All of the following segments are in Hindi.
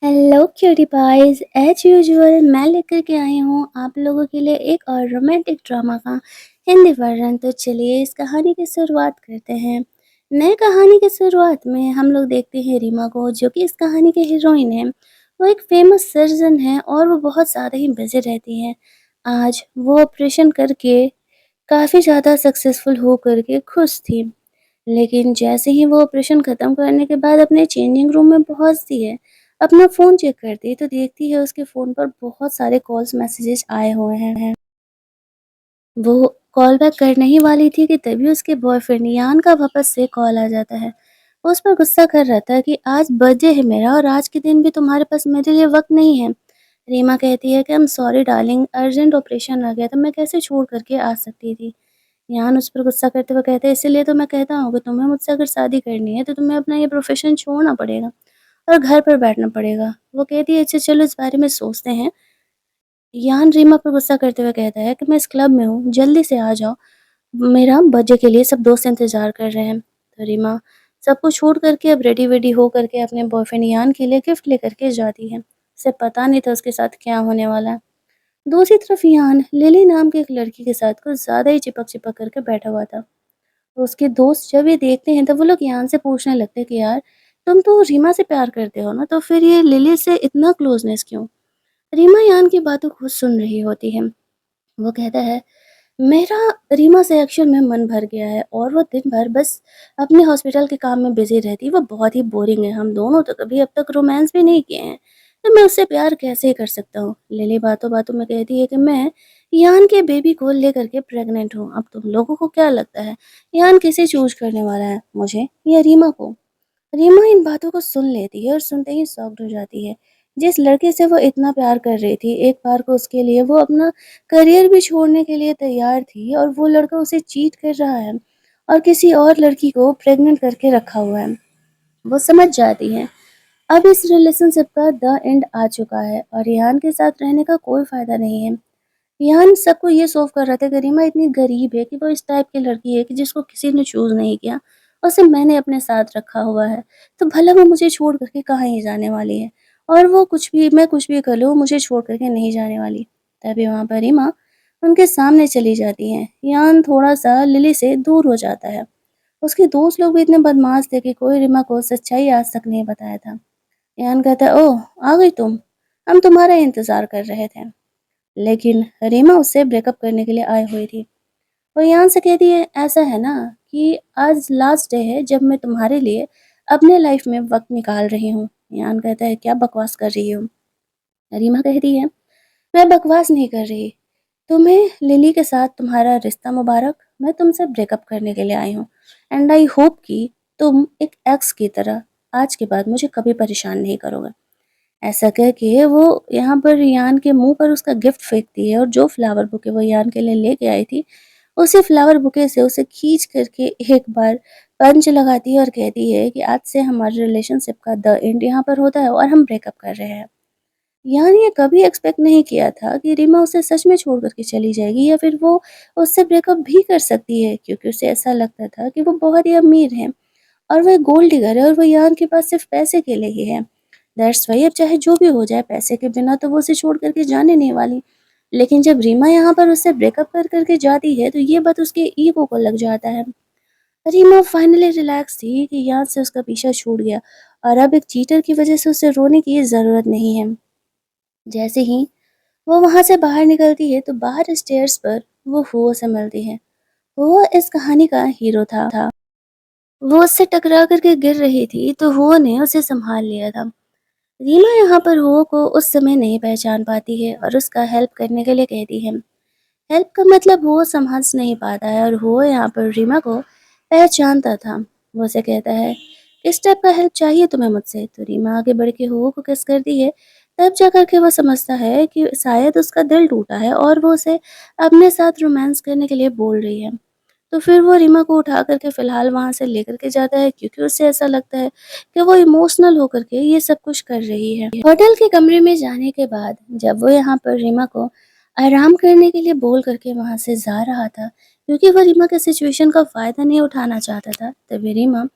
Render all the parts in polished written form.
Hello cutie pies as usual मैं लेकर के आई हूँ आप लोगों के लिए एक और रोमांटिक ड्रामा का हिंदी वर्जन। तो चलिए इस कहानी की शुरुआत करते हैं। नए कहानी की शुरुआत में हम लोग देखते हैं रीमा को, जो कि इस कहानी के हीरोइन है। वो एक फेमस सर्जन है और वो बहुत ज़्यादा ही बिजी रहती है। आज वो ऑपरेशन करके काफ़ी ज़्यादा सक्सेसफुल हो करके खुश थी, लेकिन जैसे ही वो ऑपरेशन ख़त्म करने के बाद अपने चेंजिंग रूम में पहुंचती है, अपना फ़ोन चेक करती है तो देखती है उसके फ़ोन पर बहुत सारे कॉल्स मैसेजेस आए हुए हैं। वो कॉल बैक करने ही वाली थी कि तभी उसके बॉयफ्रेंड यान का वापस से कॉल आ जाता है। वो उस पर गुस्सा कर रहा था कि आज बर्थडे है मेरा और आज के दिन भी तुम्हारे पास मेरे लिए वक्त नहीं है। रीमा कहती है कि I am sorry darling, urgent operation आ गया था, मैं कैसे छोड़ करके आ सकती थी। यान उस पर गुस्सा करते हुए कहते हैं, इसीलिए तो मैं कहता हूँ कि तुम्हें मुझसे अगर शादी करनी है तो तुम्हें अपना ये प्रोफेशन छोड़ना पड़ेगा और घर पर बैठना पड़ेगा। वो कहती है अच्छा चलो इस बारे में सोचते हैं। यान रीमा पर गुस्सा करते हुए कहता है कि मैं इस क्लब में हूँ, जल्दी से आ जाओ, मेरा बर्थडे के लिए सब दोस्त इंतजार कर रहे हैं। तो रीमा सब कुछ छोड़ करके अब रेडी वेडी हो करके अपने बॉयफ्रेंड यान के लिए गिफ्ट लेकर के जाती है। उसे पता नहीं था उसके साथ क्या होने वाला है। दूसरी तरफ यान लिली नाम की एक लड़की के साथ कुछ ज्यादा ही चिपक चिपक करके बैठा हुआ था। तो उसके दोस्त जब ये देखते हैं तब वो लोग यान से पूछने लगते हैं कि यार तुम तो रीमा से प्यार करते हो ना, तो फिर ये लिली से इतना क्लोजनेस क्यों। रीमा यान की बातों को सुन रही होती है। वो कहता है मेरा रीमा से एक्चुअल में मन भर गया है और वो दिन भर बस अपने हॉस्पिटल के काम में बिजी रहती है, वो बहुत ही बोरिंग है, हम दोनों तो कभी अब तक रोमांस भी नहीं किए हैं, तो मैं उससे प्यार कैसे कर सकता हूँ। लिली बातों बातों में कहती है कि मैं यान के बेबी को लेकर के प्रेग्नेंट हूँ, अब तुम लोगों को क्या लगता है यान किसे चूज करने वाला है, मुझे या रीमा को। रीमा इन बातों को सुन लेती है और सुनते ही शॉक्ड हो जाती है। जिस लड़के से वो इतना प्यार कर रही थी, एक बार को उसके लिए वो अपना करियर भी छोड़ने के लिए तैयार थी और वो लड़का उसे चीट कर रहा है और किसी और लड़की को प्रेग्नेंट करके रखा हुआ है। वो समझ जाती है अब इस रिलेशनशिप का द एंड आ चुका है और रेहान के साथ रहने का कोई फायदा नहीं है। रेहान सबको ये सोफ कर रहा था कि रीमा इतनी गरीब है कि वो इस टाइप की लड़की है कि जिसको किसी ने चूज नहीं किया, उसे मैंने अपने साथ रखा हुआ है, तो भला वो मुझे छोड़ करके कहाँ ही जाने वाली है, और वो कुछ भी मैं कुछ भी कर लूँ मुझे छोड़ करके नहीं जाने वाली। तभी वहाँ पर रीमा उनके सामने चली जाती है। यान थोड़ा सा लिली से दूर हो जाता है। उसके दोस्त लोग भी इतने बदमाश थे कि कोई रीमा को सच्चाई आज तक नहीं बताया था। यान कहता है ओह आ गई तुम, हम तुम्हारा इंतजार कर रहे थे। लेकिन रीमा उससे ब्रेकअप करने के लिए आई हुई थी। वो यान से कहती है ऐसा है ना कि आज लास्ट डे है जब मैं तुम्हारे लिए अपने लाइफ में वक्त निकाल रही हूँ। यान कहता है क्या बकवास कर रही हो। रीमा कहती है मैं बकवास नहीं कर रही, तुम्हें लिली के साथ तुम्हारा रिश्ता मुबारक, मैं तुमसे ब्रेकअप करने के लिए आई हूँ एंड आई होप कि तुम एक एक्स की तरह आज के बाद मुझे कभी परेशान नहीं करोगे। ऐसा कह के वो यहाँ पर रियान के मुंह पर उसका गिफ्ट फेंकती है और जो फ्लावर बुके वो रियान के लिए लेके आई थी, उसी फ्लावर बुके से उसे खींच करके एक बार पंच लगाती है और कहती है कि आज से हमारे रिलेशनशिप का द एंड यहाँ पर होता है और हम ब्रेकअप कर रहे हैं। यार ये कभी एक्सपेक्ट नहीं किया था कि रीमा उसे सच में छोड़ करके चली जाएगी या फिर वो उससे ब्रेकअप भी कर सकती है, क्योंकि उसे ऐसा लगता था कि वो बहुत ही अमीर है और वह गोल्ड डिगर है और वो यान के पास सिर्फ पैसे के लिए ही है। दैट्स वाई अब चाहे जो भी हो जाए पैसे के बिना तो वो उसे छोड़ करके जाने नहीं वाली। लेकिन जब रीमा यहाँ पर उससे ब्रेकअप कर करके जाती है तो ये बात उसके ईगो को लग जाता है। रीमा फाइनली रिलैक्स थी कि याद से उसका पीछा छूट गया और अब एक चीटर की वजह से उसे रोने की ज़रूरत नहीं है। जैसे ही वो वहां से बाहर निकलती है तो बाहर स्टेयर्स पर वो हुओ से मिलती है। हुओ इस कहानी का हीरो था। वो उससे टकरा करके गिर रही थी तो हुओ ने उसे संभाल लिया था। रीमा यहाँ पर हुओ को उस समय नहीं पहचान पाती है और उसका हेल्प करने के लिए कहती है। हेल्प का मतलब वो समझ नहीं पाता है और वो यहाँ पर रीमा को पहचानता था। वो उसे कहता है किस टाइप का हेल्प चाहिए तुम्हें मुझसे, तो रीमा आगे बढ़ के हुओ को किस करती है। तब जा करके वो समझता है कि शायद उसका दिल टूटा है और वो उसे अपने साथ रोमांस करने के लिए बोल रही है। तो फिर वो रीमा को उठा करके फिलहाल वहां से लेकर के जाता है, क्योंकि उसे ऐसा लगता है कि वो इमोशनल होकर के ये सब कुछ कर रही है। होटल के कमरे में जाने के बाद जब वो यहाँ पर रीमा को आराम करने के लिए बोल करके वहां से जा रहा था, क्योंकि वो रीमा के सिचुएशन का फायदा नहीं उठाना चाहता था, तभी रीमा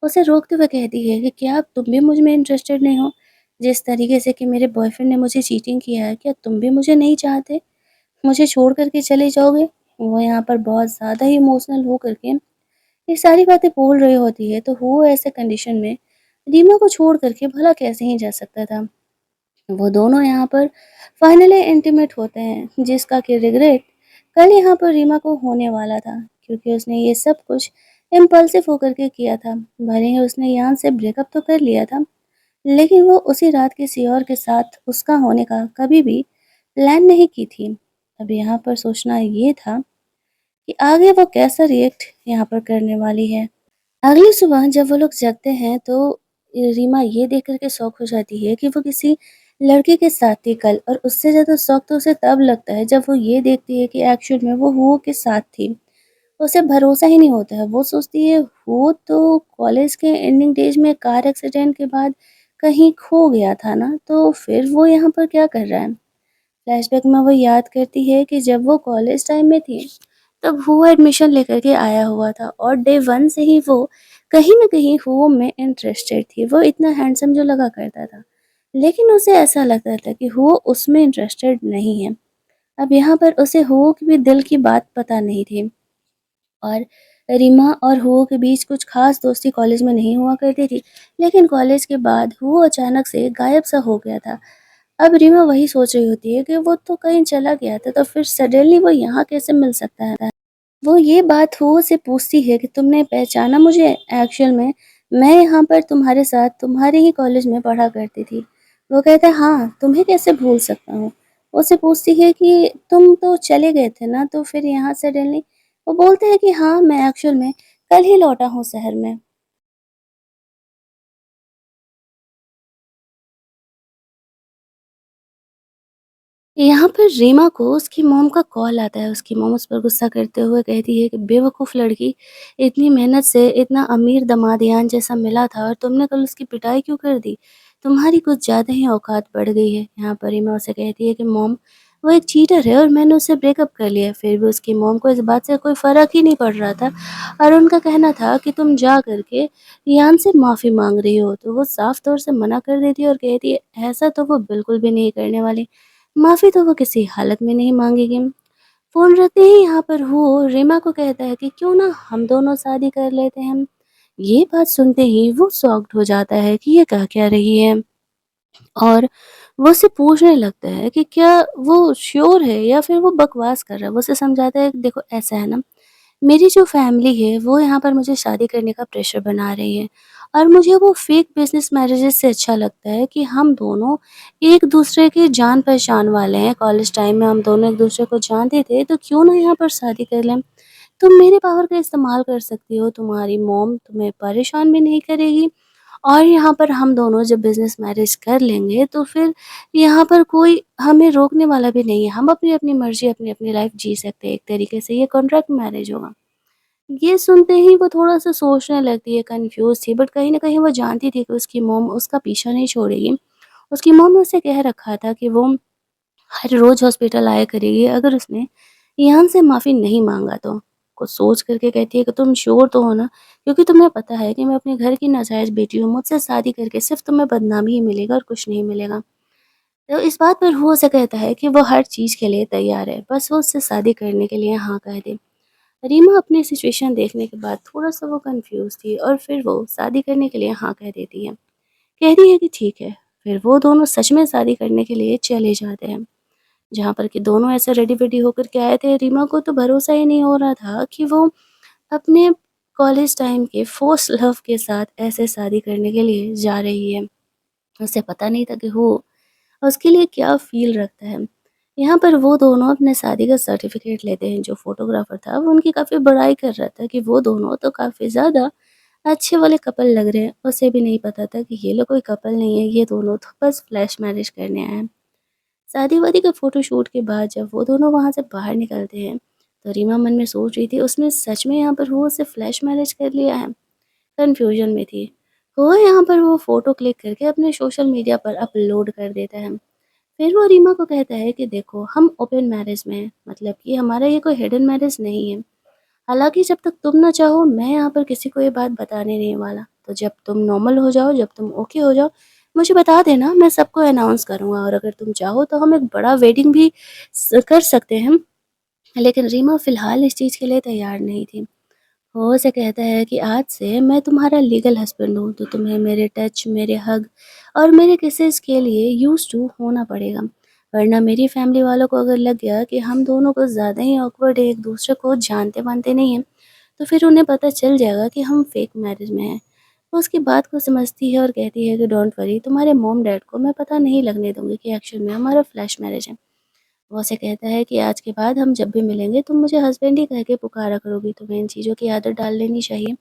उसे रोकते हुए कहती है कि क्या तुम भी मुझ में इंटरेस्टेड नहीं हो। जिस तरीके से कि मेरे बॉयफ्रेंड ने मुझे चीटिंग किया है, क्या तुम भी मुझे नहीं चाहते? मुझे छोड़ कर के चले जाओगे? वो यहाँ पर बहुत ज़्यादा ही इमोशनल हो कर के ये सारी बातें बोल रही होती है, तो वो ऐसे कंडीशन में रीमा को छोड़ कर के भला कैसे ही जा सकता था। वो दोनों यहाँ पर फाइनली इंटीमेट होते हैं, जिसका कि रिग्रेट कल यहाँ पर रीमा को होने वाला था, क्योंकि उसने ये सब कुछ इम्पल्सिव होकर के किया था। भले ही उसने यहाँ से ब्रेकअप तो कर लिया था, लेकिन वो उसी रात किसी और के साथ उसका होने का कभी भी प्लान नहीं की थी। अब यहाँ पर सोचना ये था कि आगे वो कैसा रिएक्ट यहाँ पर करने वाली है। अगली सुबह जब वो लोग जगते हैं तो रीमा ये देख कर के शॉक हो जाती है कि वो किसी लड़के के साथ थी कल, और उससे ज़्यादा शौक तो उसे तब लगता है जब वो ये देखती है कि एक्चुअल में वो हुओ के साथ थी। उसे भरोसा ही नहीं होता है। वो सोचती है वो तो कॉलेज के एंडिंग डेज में कार एक्सीडेंट के बाद कहीं खो गया था ना, तो फिर वो यहाँ पर क्या कर रहा है? फ्लैशबैक में वो याद करती है कि जब वो कॉलेज टाइम में थी, तब वो एडमिशन लेकर के आया हुआ था और डे 1 से ही वो कहीं न कहीं हुओ में इंटरेस्टेड थी। वो इतना हैंडसम जो लगा करता था, लेकिन उसे ऐसा लगता था कि हुओ उसमें इंटरेस्टेड नहीं है। अब यहाँ पर उसे हुओ की भी दिल की बात पता नहीं थी, और रीमा और हुओ के बीच कुछ खास दोस्ती कॉलेज में नहीं हुआ करती थी, लेकिन कॉलेज के बाद हुओ अचानक से गायब-सा हो गया था। अब रीमा वही सोच रही होती है कि वो तो कहीं चला गया था, तो फिर सडनली वो यहाँ कैसे मिल सकता है? वो ये बात हुओ से पूछती है कि तुमने पहचाना मुझे? एक्चुअल में मैं यहाँ पर तुम्हारे साथ तुम्हारे ही कॉलेज में पढ़ा करती थी। वो कहता है हाँ, तुम्हें कैसे भूल सकता हूँ? उससे पूछती है कि तुम तो चले गए थे ना, तो फिर यहाँ सडनली? वो बोलते हैं कि हाँ, मैं एक्चुअल में कल ही लौटा हूँ शहर में। यहाँ पर रीमा को उसकी मॉम का कॉल आता है। उसकी मॉम उस पर गुस्सा करते हुए कहती है कि बेवकूफ़ लड़की, इतनी मेहनत से इतना अमीर दामादियान जैसा मिला था और तुमने कल उसकी पिटाई क्यों कर दी? तुम्हारी कुछ ज़्यादा ही औकात बढ़ गई है। यहाँ पर रीमा उसे कहती है कि मॉम, वो एक चीटर है और मैंने उससे ब्रेकअप कर लिया है। फिर भी उसकी मॉम को इस बात से कोई फ़र्क ही नहीं पड़ रहा था, और उनका कहना था कि तुम जा करके यान से माफ़ी माँग रही हो, तो वो साफ तौर से मना कर देती है और कहती है ऐसा तो वो बिल्कुल भी नहीं करने वाली। माफ़ी तो वो किसी हालत में नहीं माँगेगी। फ़ोन रखते ही यहाँ पर वो रीमा को कहता है कि क्यों ना हम दोनों शादी कर लेते हैं। ये बात सुनते ही वो शॉक्ड हो जाता है कि ये कह क्या रही है, और वो उससे पूछने लगता है कि क्या वो श्योर है या फिर वो बकवास कर रहा है। वो उसे समझाता है कि देखो ऐसा है ना, मेरी जो फैमिली है वो यहाँ पर मुझे शादी करने का प्रेशर बना रही है, और मुझे वो फेक बिजनेस मैरिजेस से अच्छा लगता है कि हम दोनों एक दूसरे के जान पहचान वाले हैं। कॉलेज टाइम में हम दोनों एक दूसरे को जानते थे, तो क्यों ना यहाँ पर शादी कर लें। तुम मेरे पावर का इस्तेमाल कर सकती हो, तुम्हारी मॉम तुम्हें परेशान भी नहीं करेगी, और यहाँ पर हम दोनों जब बिजनेस मैरिज कर लेंगे तो फिर यहाँ पर कोई हमें रोकने वाला भी नहीं है। हम अपनी अपनी मर्जी अपनी अपनी लाइफ जी सकते हैं। एक तरीके से ये कॉन्ट्रैक्ट मैरिज होगा। ये सुनते ही वो थोड़ा-सा सोचने लगती है, कन्फ्यूज़ थी, बट कहीं न कहीं वो जानती थी कि उसकी मॉम उसका पीछा नहीं छोड़ेगी। उसकी मॉम ने उसे कह रखा था कि वो हर रोज़ हॉस्पिटल आया करेगी अगर उसने ईहान से माफ़ी नहीं माँगा तो। कुछ सोच कर के कहती है कि तुम श्योर तो हो ना? क्योंकि तुम्हें पता है कि मैं अपने घर की नाजायज़ बेटी हूँ, मुझसे शादी करके सिर्फ़ तुम्हें बदनामी ही मिलेगा और कुछ नहीं मिलेगा। तो इस बात पर वो उसे कहता है कि वो हर चीज़ के लिए तैयार है, बस वो उससे शादी करने के लिए हाँ कह दे। रीमा अपनी सिचुएशन देखने के बाद थोड़ा-सा वो कन्फ्यूज़ थी, और फिर वो शादी करने के लिए हाँ कह देती है। कहती है कि ठीक है, फिर वो दोनों सच में शादी करने के लिए चले जाते हैं। जहाँ पर कि दोनों ऐसे रेडी-वेडी होकर के आए थे, रीमा को तो भरोसा ही नहीं हो रहा था कि वो अपने कॉलेज टाइम के फर्स्ट लव के साथ ऐसे शादी करने के लिए जा रही है। उसे पता नहीं था कि वो उसके लिए क्या फ़ील रखता है। यहाँ पर वो दोनों अपने शादी का सर्टिफ़िकेट लेते हैं। जो फ़ोटोग्राफ़र था वो उनकी काफ़ी बड़ाई कर रहा था कि वो दोनों तो काफ़ी ज़्यादा अच्छे वाले कपल लग रहे हैं। उसे भी नहीं पता था कि ये लोग कोई कपल नहीं है, ये दोनों तो बस फ्लैश मैरिज करने आए हैं। शादी-वादी का फ़ोटोशूट के बाद जब वो दोनों वहाँ से बाहर निकलते हैं, तो रीमा मन में सोच रही थी उसने सच में यहाँ पर वो उससे फ्लैश मैरिज कर लिया है? कन्फ्यूज़न में थी। वो यहाँ पर वो फ़ोटो क्लिक करके अपने सोशल मीडिया पर अपलोड कर देता है। फिर वो रीमा को कहता है कि देखो हम ओपन मैरिज में हैं, मतलब कि हमारा ये कोई हिडन मैरिज नहीं है। हालाँकि जब तक तुम ना चाहो मैं यहाँ पर किसी को ये बात बताने नहीं वाला। तो जब तुम नॉर्मल हो जाओ, जब तुम ओके हो जाओ, मुझे बता देना, मैं सबको अनाउंस करूँगा और अगर तुम चाहो तो हम एक बड़ा वेडिंग भी कर सकते हैं। लेकिन रीमा फ़िलहाल इस चीज़ के लिए तैयार नहीं थी। वो उसे कहता है कि आज से मैं तुम्हारा लीगल हस्बैंड हूँ, तो तुम्हें मेरे टच, मेरे हग और मेरे किसेस के लिए यूज़ टू होना पड़ेगा। वरना मेरी फैमिली वालों को अगर लग गया कि हम दोनों को ज़्यादा ही ऑकवर्ड है, एक दूसरे को जानते-वानते नहीं हैं, तो फिर उन्हें पता चल जाएगा कि हम फेक मैरिज में हैं। वो उसकी बात को समझती है और कहती है कि डोंट वरी, तुम्हारे मॉम डैड को मैं पता नहीं लगने दूँगी कि एक्चुअल में हमारा फ्लैश मैरिज है। वो उसे कहता है कि आज के बाद हम जब भी मिलेंगे तुम मुझे हस्बैंड ही कह के पुकारा करोगी, तुम्हें इन चीज़ों की आदत डाल लेनी चाहिए,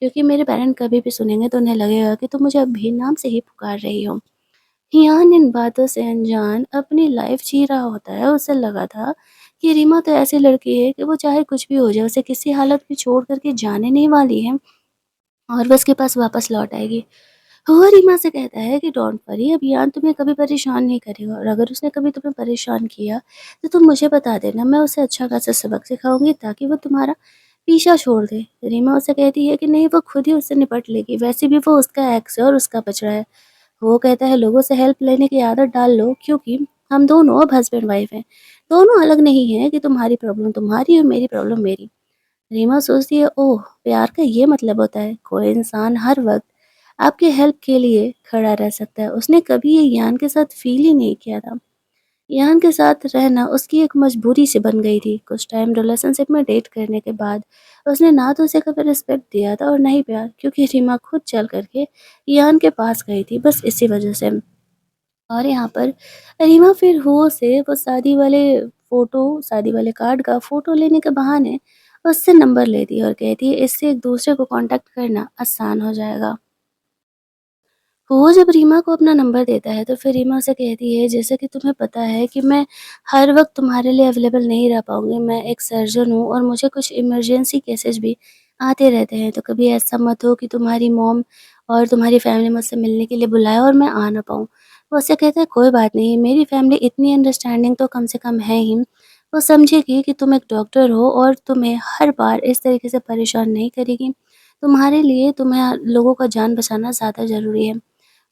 क्योंकि मेरे पेरेंट कभी भी सुनेंगे तो उन्हें लगेगा कि तुम मुझे अभी नाम से ही पुकार रही हो। हियान इन बातों से अनजान अपनी लाइफ जी रहा होता है। उसे लगा था कि रीमा तो ऐसी लड़की है कि वो चाहे कुछ भी हो जाए उसे किसी हालत में छोड़ करके जाने नहीं वाली है और वो उसके पास वापस लौट आएगी। वो रीमा से कहता है कि डोंट वरी, अब यान तुम्हें कभी परेशान नहीं करेगा और अगर उसने कभी तुम्हें परेशान किया तो तुम मुझे बता देना, मैं उसे अच्छा खासा सबक सिखाऊंगी ताकि वो तुम्हारा पीछा छोड़ दे। रीमा उसे कहती है कि नहीं, वो खुद ही उससे निपट लेगी, वैसे भी वो उसका एक्स है और उसका बछड़ा है। वो कहता है लोगों से हेल्प लेने की आदत डाल लो, क्योंकि हम दोनों अब हस्बैंड वाइफ हैं, दोनों अलग नहीं है कि तुम्हारी प्रॉब्लम तुम्हारी और मेरी प्रॉब्लम मेरी। रीमा सोचती है, ओह प्यार का ये मतलब होता है, कोई इंसान हर वक्त आपके हेल्प के लिए खड़ा रह सकता है। उसने कभी ये यान के साथ फील ही नहीं किया था। यान के साथ रहना उसकी एक मजबूरी से बन गई थी। कुछ टाइम रिलेशनशिप में डेट करने के बाद उसने ना तो उसे कभी रिस्पेक्ट दिया था और ना ही प्यार, क्योंकि रीमा खुद चल करके यान के पास गई थी बस इसी वजह से। और यहाँ पर रीमा फिर हो से वो शादी वाले कार्ड का फ़ोटो लेने के बहाने उससे नंबर लेती है और कहती है इससे एक दूसरे को कांटेक्ट करना आसान हो जाएगा। वो जब रीमा को अपना नंबर देता है तो फिर रीमा उसे कहती है जैसे कि तुम्हें पता है कि मैं हर वक्त तुम्हारे लिए अवेलेबल नहीं रह पाऊँगी, मैं एक सर्जन हूँ और मुझे कुछ इमरजेंसी केसेस भी आते रहते हैं, तो कभी ऐसा मत हो कि तुम्हारी मॉम और तुम्हारी फैमिली मुझसे मिलने के लिए बुलाए और मैं आ ना पाऊँ। वो उससे कहता है कोई बात नहीं, मेरी फैमिली इतनी अंडरस्टैंडिंग तो कम से कम है ही। वो समझेगी कि तुम एक डॉक्टर हो और तुम्हें हर बार इस तरीके से परेशान नहीं करेगी। तुम्हारे लिए तुम्हें लोगों का जान बचाना ज़्यादा ज़रूरी है।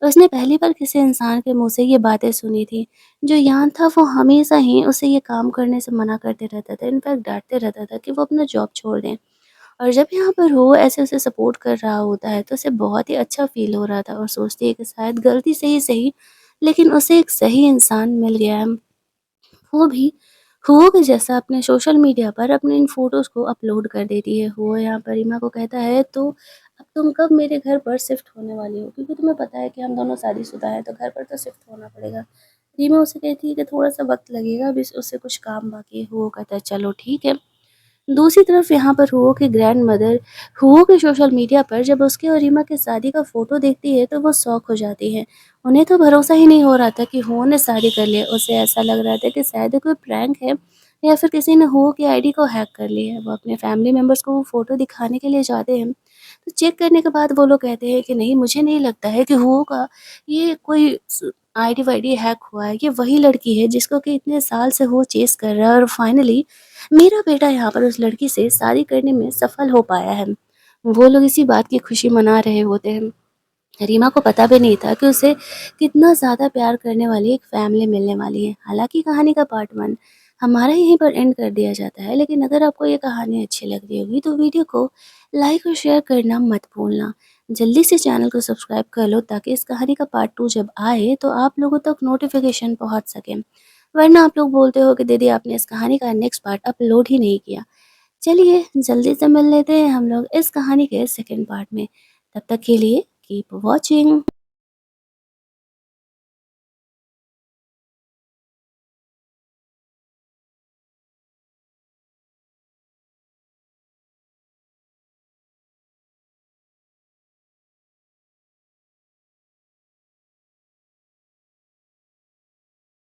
उसने पहली बार किसी इंसान के मुँह से ये बातें सुनी थी। जो यान था वो हमेशा ही उसे ये काम करने से मना करते रहता था, इनफैक्ट डाँटते रहता था कि वो अपना जॉब छोड़ दें। और जब यहाँ पर वो ऐसे उसे सपोर्ट कर रहा होता है तो उसे बहुत ही अच्छा फ़ील हो रहा था और सोचती है कि शायद गलती से ही सही, लेकिन उसे एक सही इंसान मिल गया है। वो भी हुओ के जैसा अपने सोशल मीडिया पर अपने इन फ़ोटोज़ को अपलोड कर देती है। हुओ यहाँ पर रीमा को कहता है तो अब तुम कब मेरे घर पर शिफ्ट होने वाली हो? क्योंकि तुम्हें पता है कि हम दोनों शादीशुदा हैं तो घर पर तो शिफ्ट होना पड़ेगा। रीमा उसे कहती है कि थोड़ा-सा वक़्त लगेगा, अभी उससे कुछ काम बाकी है। हुओ कहता है चलो ठीक है। दूसरी तरफ यहाँ पर हुओ की ग्रैंडमदर हुओ के सोशल मीडिया पर जब उसके और रीमा की शादी का फ़ोटो देखती है तो वो शॉक हो जाती है। उन्हें तो भरोसा ही नहीं हो रहा था कि हुओ ने शादी कर लिया। उसे ऐसा लग रहा था कि शायद ये कोई प्रैंक है या फिर किसी ने हुओ की आईडी को हैक कर लिया है। वो अपने फैमिली मेंबर्स को वो फ़ोटो दिखाने के लिए जाते हैं। तो चेक करने के बाद वो लोग कहते हैं कि नहीं, मुझे नहीं लगता है कि हुओ का ये कोई आईडी वाईडी हैक हुआ है। ये वही लड़की है जिसको कि इतने साल से वो चेस कर रहा है और फाइनली मेरा बेटा यहाँ पर उस लड़की से शादी करने में सफल हो पाया है। वो लोग इसी बात की खुशी मना रहे होते हैं। रीमा को पता भी नहीं था कि उसे कितना ज़्यादा प्यार करने वाली एक फैमिली मिलने वाली है। हालाँकि कहानी का पार्ट 1 हमारा यहीं पर एंड कर दिया जाता है, लेकिन अगर आपको ये कहानी अच्छी लग रही होगी तो वीडियो को लाइक और शेयर करना मत भूलना। जल्दी से चैनल को सब्सक्राइब कर लो ताकि इस कहानी का पार्ट 2 जब आए तो आप लोगों तक नोटिफ़िकेशन पहुँच सके। वरना आप लोग बोलते हो कि दीदी आपने इस कहानी का नेक्स्ट पार्ट अपलोड ही नहीं किया। चलिए जल्दी से मिल लेते हैं हम लोग इस कहानी के सेकंड पार्ट में। तब तक के लिए कीप वॉचिंग।